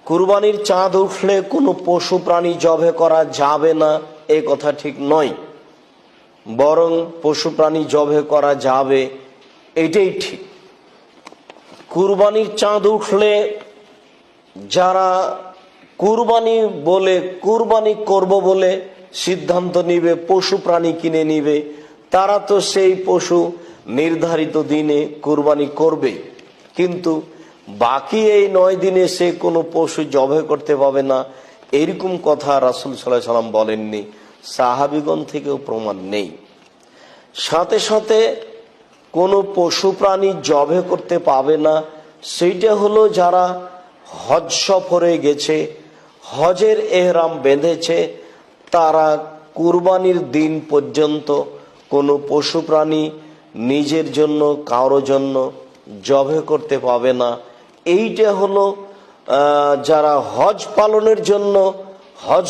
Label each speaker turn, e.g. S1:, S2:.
S1: কুরবানির চাঁদ উঠলে কোনো পশু প্রাণী জবে করা যাবে না এ কথা ঠিক নয়, বরং পশু প্রাণী জবে করা যাবে এটাই ঠিক। কুরবানির চাঁদ উঠলে যারা কুরবানি করব বলে সিদ্ধান্ত নিবে, পশু প্রাণী কিনে নিবে, তারা তো সেই পশু নির্ধারিত দিনে কুরবানি করবে, কিন্তু বাকি এই 9 দিনে সে কোনো পশু জবে করতে পাবে না, এরকম কথা রাসূল সাল্লাল্লাহু আলাইহি সাল্লাম বলেননি, সাহাবীগণ থেকেও প্রমাণ নেই। সাথে সাথে কোনো পশু প্রাণী জবে করতে পাবে না সেইটা হলো যারা হজ সফরে গেছে, হজের এহরাম বেঁধেছে, তারা কুরবানির দিন পর্যন্ত কোনো পশু প্রাণী নিজের জন্য কারো জন্য জবে করতে পাবে না। এইটা হলো যারা হজ পালনের জন্য হজ